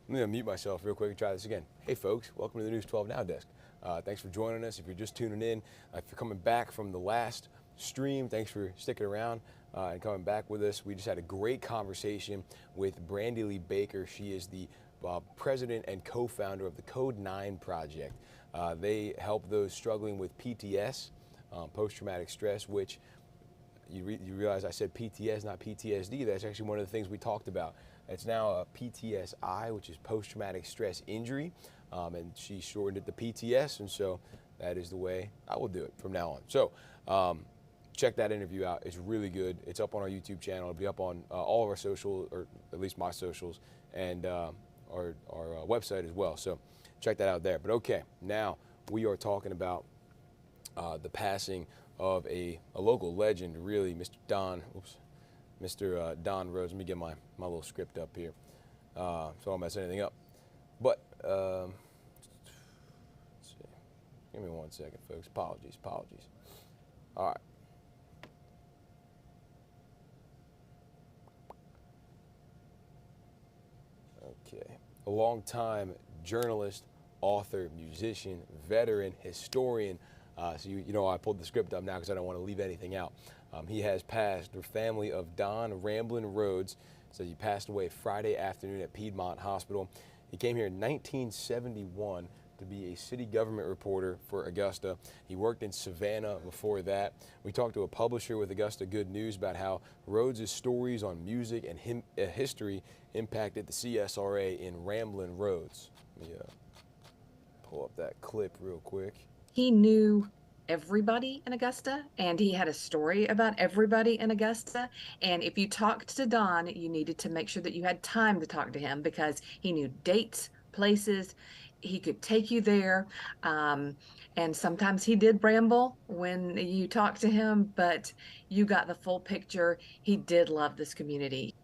I'm going to mute myself real quick and try this again. Hey folks, welcome to the News 12 Now desk. Thanks for joining us. If you're just tuning in, if you're coming back from the last stream, thanks for sticking around and coming back with us. We just had a great conversation with Brandy Lee Baker. She is the president and co-founder of the Code 9 Project. They help those struggling with PTS, post-traumatic stress, which you realize I said PTS, not PTSD. That's actually one of the things we talked about. It's now a PTSI, which is post-traumatic stress injury, and she shortened it to PTS, and so that is the way I will do it from now on. So check that interview out. It's really good. It's up on our YouTube channel. It'll be up on all of our social, or at least my socials, and our website as well. So check that out there. But okay, now we are talking about the passing of a local legend, really, Mr. Don Rhodes. Let me get my little script up here so I don't mess anything up. But let's see. Give me 1 second, folks. Apologies. All right. Okay. A long-time journalist, author, musician, veteran, historian. So you know I pulled the script up now because I don't want to leave anything out. He has passed. The family of Don Ramblin' Rhodes says he passed away Friday afternoon at Piedmont Hospital. He came here in 1971 to be a city government reporter for Augusta. He worked in Savannah before that. We talked to a publisher with Augusta Good News about how Rhodes' stories on music and history impacted the CSRA in Ramblin' Rhodes. Let me pull up that clip real quick. He knew everybody in Augusta, and he had a story about everybody in Augusta. And if you talked to Don, you needed to make sure that you had time to talk to him because he knew dates, places, he could take you there. And sometimes he did ramble when you talked to him, but you got the full picture. He did love this community.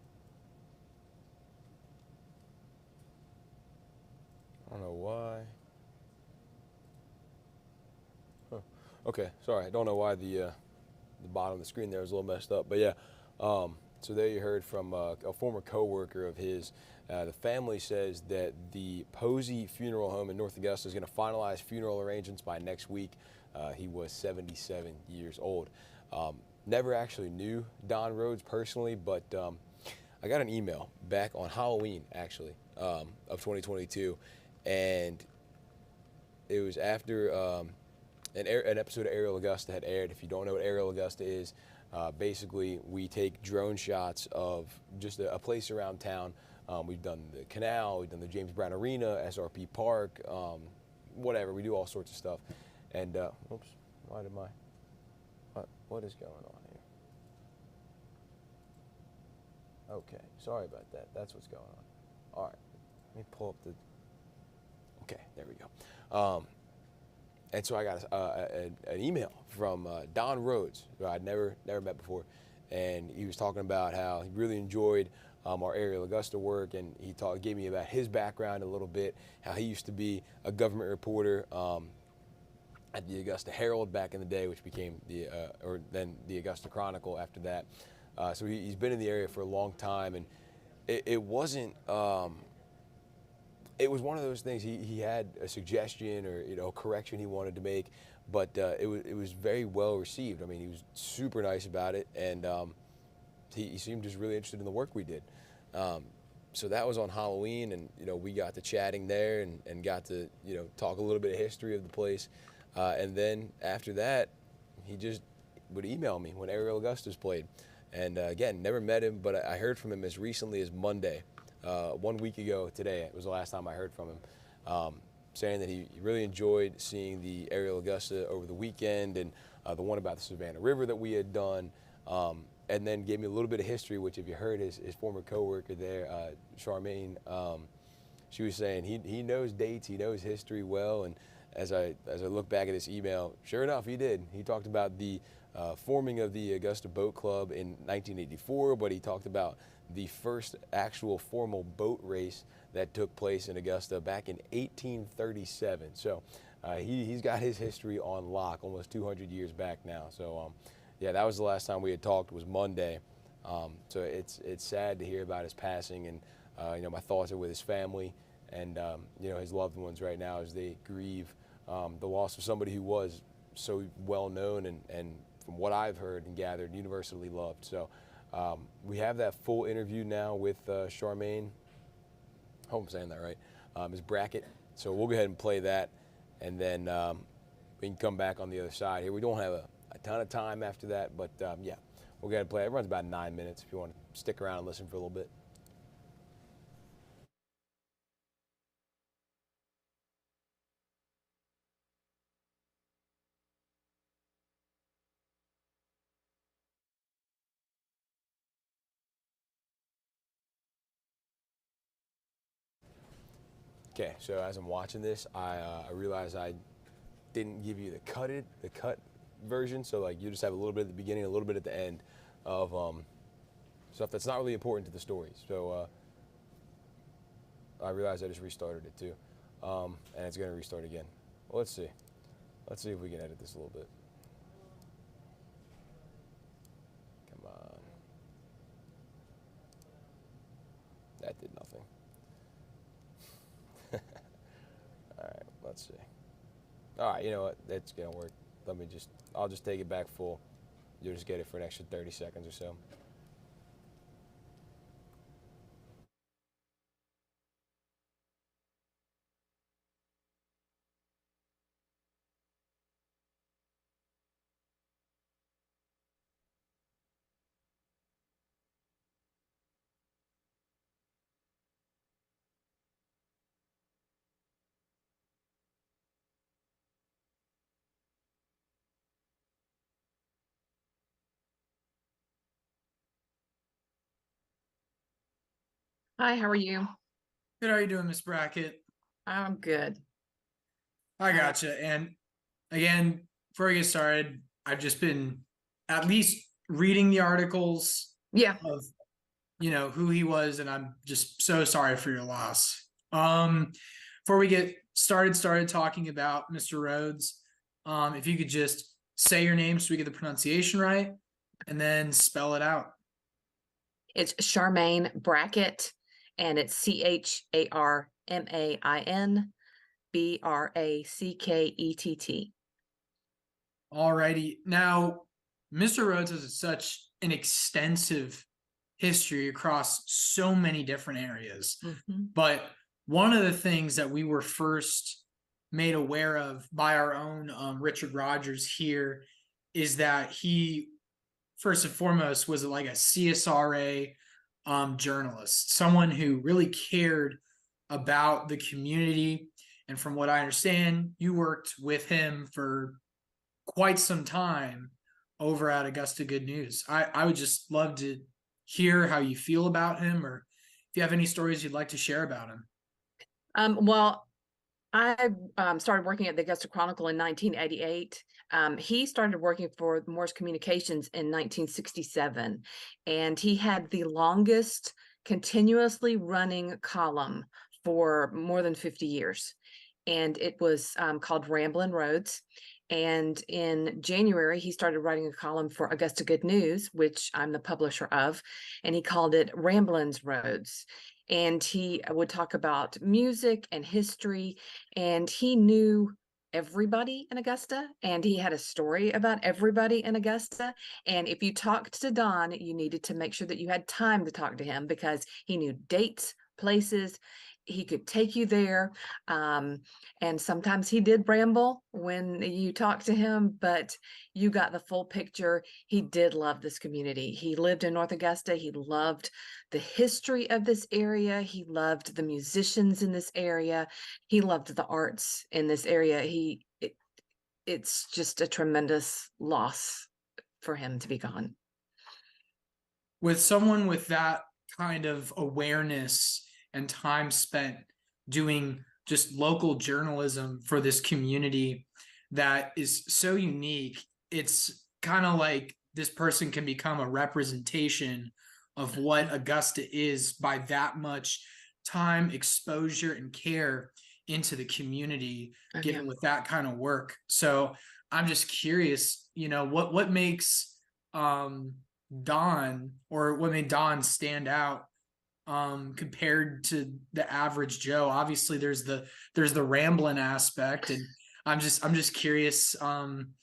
I don't know why. Okay, sorry. I don't know why the bottom of the screen there was a little messed up, but yeah. So there you heard from a former coworker of his. The family says that the Posey Funeral Home in North Augusta is going to finalize funeral arrangements by next week. He was 77 years old. Never actually knew Don Rhodes personally, but I got an email back on Halloween, actually, of 2022, and it was after an episode of Aerial Augusta had aired. If you don't know what Aerial Augusta is, basically we take drone shots of just a place around town. We've done the canal, we've done the James Brown Arena, SRP Park, whatever. We do all sorts of stuff. And, oops, what is going on here? Okay, sorry about that. That's what's going on. All right, let me pull up okay, there we go. And so I got an email from Don Rhodes, who I'd never met before, and he was talking about how he really enjoyed our Aerial Augusta work, and he gave me about his background a little bit, how he used to be a government reporter at the Augusta Herald back in the day, which became then the Augusta Chronicle after that. So he's been in the area for a long time, and it wasn't. It was one of those things. He had a suggestion or a correction he wanted to make, but it was very well received. I mean, he was super nice about it, and he seemed just really interested in the work we did. So that was on Halloween, and we got to chatting there and got to talk a little bit of history of the place, and then after that, he just would email me when Aerial Augusta's played, and again, never met him, but I heard from him as recently as Monday. 1 week ago today, it was the last time I heard from him, saying that he really enjoyed seeing the Aerial Augusta over the weekend and the one about the Savannah River that we had done, and then gave me a little bit of history, which if you heard his former coworker there, Charmaine, she was saying he knows dates, he knows history well, and as I look back at this email, sure enough, he did. He talked about the forming of the Augusta Boat Club in 1984, but he talked about the first actual formal boat race that took place in Augusta back in 1837. So he's got his history on lock, almost 200 years back now. So yeah, that was the last time we had talked, was Monday. So it's sad to hear about his passing, and my thoughts are with his family and you know, his loved ones right now as they grieve the loss of somebody who was so well known and from what I've heard and gathered, universally loved. So we have that full interview now with Charmaine. I hope I'm saying that right. His bracket. So we'll go ahead and play that, and then we can come back on the other side here. We don't have a ton of time after that, but yeah, we'll go ahead and play. It runs about 9 minutes if you want to stick around and listen for a little bit. Okay, so as I'm watching this, I realize I didn't give you the cut version. So like you just have a little bit at the beginning, a little bit at the end of stuff that's not really important to the story. So I realized I just restarted it too, and it's gonna restart again. Well, let's see. Let's see if we can edit this a little bit. Come on. That did nothing. All right, let's see. All right, you know what? That's gonna work. I'll just take it back full. You'll just get it for an extra 30 seconds or so. Hi, how are you? Good, how are you doing, Miss Brackett? I'm good. I gotcha. And again, before I get started, I've just been at least reading the articles Yeah. of who he was, and I'm just so sorry for your loss. Before we get started talking about Mr. Rhodes, if you could just say your name so we get the pronunciation right, and then spell it out. It's Charmaine Brackett, and it's CHARMAIN BRACKETT. Alrighty. Now, Mr. Rhodes has such an extensive history across so many different areas. Mm-hmm. But one of the things that we were first made aware of by our own Richard Rogers here is that he, first and foremost, was like a CSRA journalist, someone who really cared about the community. And from what I understand, you worked with him for quite some time over at Augusta Good News. I would just love to hear how you feel about him, or if you have any stories you'd like to share about him. Well, I started working at the Augusta Chronicle in 1988. He started working for Morse Communications in 1967, and he had the longest continuously running column for more than 50 years. And it was called Ramblin' Rhodes. And in January, he started writing a column for Augusta Good News, which I'm the publisher of, and he called it Ramblin's Rhodes. And he would talk about music and history, and he knew everybody in Augusta, and he had a story about everybody in Augusta. And if you talked to Don, you needed to make sure that you had time to talk to him because he knew dates, places. He could take you there. And sometimes he did ramble when you talked to him, but you got the full picture. He did love this community. He lived in North Augusta. He loved the history of this area. He loved the musicians in this area. He loved the arts in this area. It's just a tremendous loss for him to be gone. With someone with that kind of awareness and time spent doing just local journalism for this community that is so unique, it's kind of like this person can become a representation of what Augusta is by that much time, exposure, and care into the community, given with that kind of work. So I'm just curious, what makes Don, or what made Don stand out compared to the average Joe. Obviously there's the rambling aspect, and I'm just curious on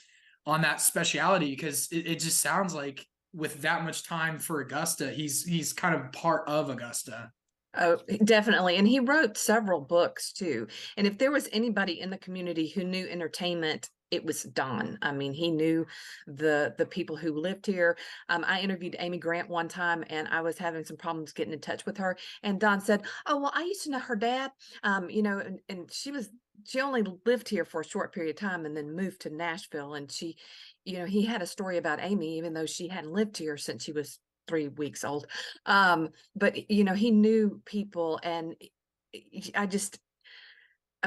that speciality, because it just sounds like with that much time for Augusta, he's kind of part of Augusta. Oh, definitely. And he wrote several books too. And if there was anybody in the community who knew entertainment, it was Don. I mean, he knew the people who lived here. I interviewed Amy Grant one time, and I was having some problems getting in touch with her. And Don said, "Oh, well, I used to know her dad. And she only lived here for a short period of time and then moved to Nashville. And he had a story about Amy, even though she hadn't lived here since she was 3 weeks old. But he knew people, and I'm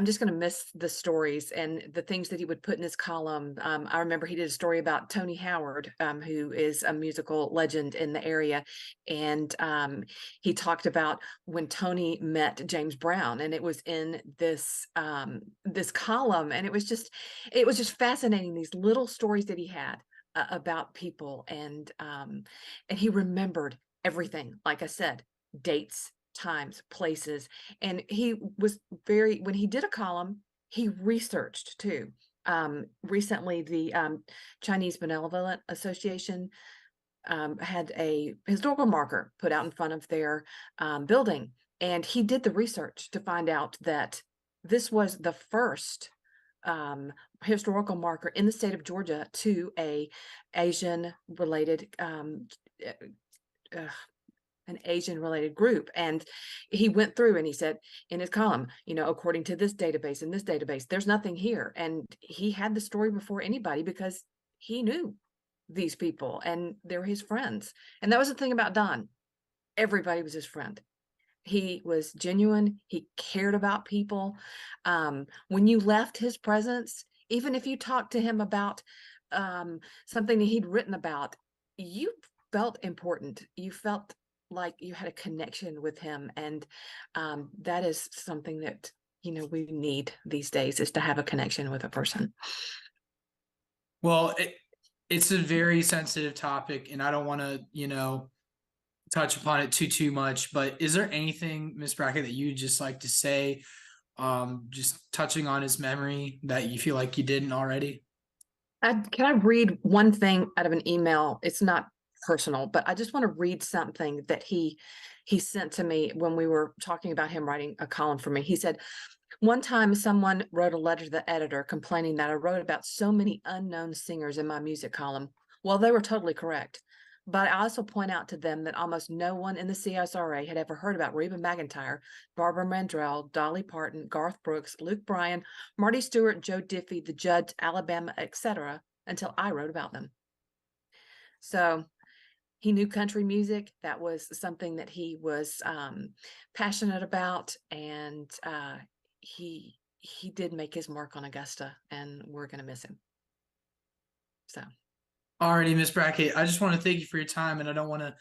just going to miss the stories and the things that he would put in his column. I remember he did a story about Tony Howard, who is a musical legend in the area. And he talked about when Tony met James Brown, and it was in this column. And it was just fascinating, these little stories that he had about people. And he remembered everything, like I said, dates, times, places. And he was when he did a column, he researched too. Recently, the Chinese Benevolent Association had a historical marker put out in front of their building. And he did the research to find out that this was the first historical marker in the state of Georgia to a Asian related an Asian related group. And he went through and he said in his column, according to this database and this database, there's nothing here. And he had the story before anybody because he knew these people and they're his friends. And that was the thing about Don. Everybody was his friend. He was genuine. He cared about people. When you left his presence, even if you talked to him about something that he'd written about, you felt important. You felt like you had a connection with him. And that is something that, we need these days, is to have a connection with a person. Well, it's a very sensitive topic, and I don't want to, touch upon it too much, but is there anything, Miss Brackett, that you'd just like to say, just touching on his memory, that you feel like you didn't already? Can I read one thing out of an email? It's not personal, but I just want to read something that he sent to me when we were talking about him writing a column for me. He said, "One time someone wrote a letter to the editor complaining that I wrote about so many unknown singers in my music column. Well, they were totally correct. But I also point out to them that almost no one in the CSRA had ever heard about Reba McEntire, Barbara Mandrell, Dolly Parton, Garth Brooks, Luke Bryan, Marty Stewart, Joe Diffie, The Judds, Alabama, etc., until I wrote about them." So he knew country music. That was something that he was passionate about, and he did make his mark on Augusta, and we're going to miss him. So. Alrighty, Miss Brackett, I just want to thank you for your time, and I don't want to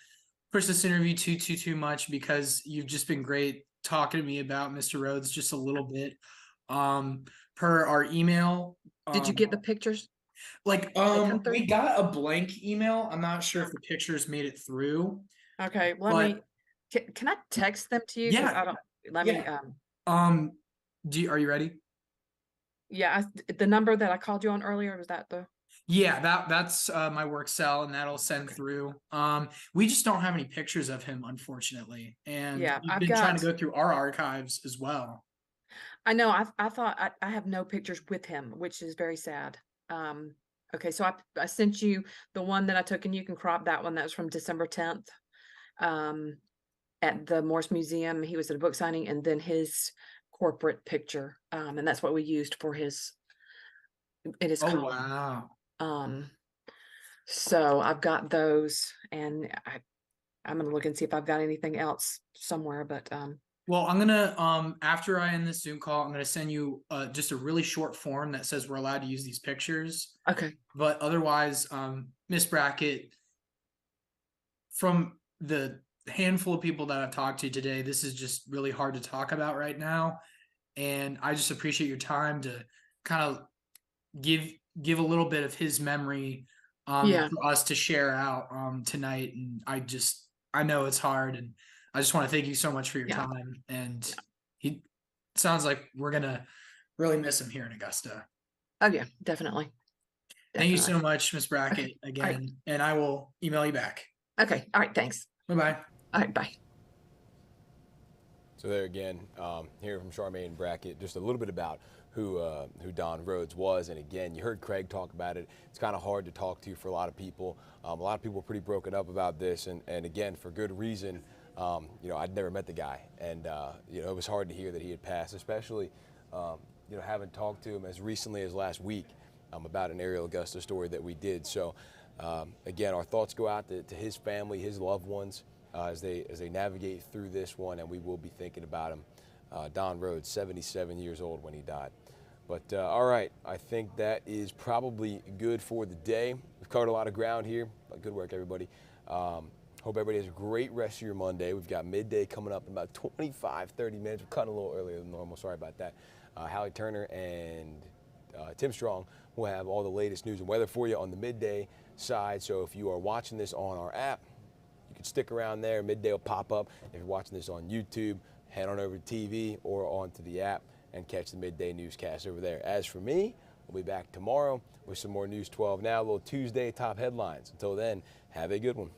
push this interview too much, because you've just been great talking to me about Mr. Rhodes just a little bit. Per our email. Did you get the pictures? We got a blank email. I'm not sure if the pictures made it through. Okay, can I text them to you? Yeah. Are you ready? Yeah, the number that I called you on earlier, was that the? Yeah, that's my work cell, and that'll send through. We just don't have any pictures of him, unfortunately, and we've been trying to go through our archives as well. I know. I thought I have no pictures with him, which is very sad. Okay, so I sent you the one that I took, and you can crop that one. That was from December 10th, at the Morse Museum. He was at a book signing, and then his corporate picture, and that's what we used for his. It is. Oh, wow. So I've got those, and I'm gonna look and see if I've got anything else somewhere, but well, I'm gonna after I end this Zoom call, I'm gonna send you just a really short form that says we're allowed to use these pictures. Okay. But otherwise, Miss Brackett, from the handful of people that I've talked to today, this is just really hard to talk about right now, and I just appreciate your time to kind of give a little bit of his memory for us to share out tonight. And I know it's hard, and I just want to thank you so much for your Yeah. time. And he sounds like we're going to really miss him here in Augusta. Oh yeah, definitely. Thank you Definitely. so much, Miss Brackett, Okay. All right. again. And I will email you back. Okay. All right. Thanks. Bye-bye. All right. Bye. So there again, hearing from Charmaine Brackett, just a little bit about who Don Rhodes was. And again, you heard Craig talk about it. It's kind of hard to talk to for a lot of people. A lot of people are pretty broken up about this, and again, for good reason. You know, I'd never met the guy, and you know, it was hard to hear that he had passed, especially you know, having talked to him as recently as last week about an Ariel Augusta story that we did. So again, our thoughts go out to his family, his loved ones, as they navigate through this one, and we will be thinking about him. Don Rhodes, 77 years old when he died. But all right, I think that is probably good for the day. We've covered a lot of ground here. Good work, everybody. Hope everybody has a great rest of your Monday. We've got midday coming up in about 25, 30 minutes. We're cutting a little earlier than normal. Sorry about that. Hallie Turner and Tim Strong will have all the latest news and weather for you on the midday side. So if you are watching this on our app, you can stick around there. Midday will pop up. If you're watching this on YouTube, head on over to TV or onto the app and catch the midday newscast over there. As for me, we'll be back tomorrow with some more News 12 Now, a little Tuesday top headlines. Until then, have a good one.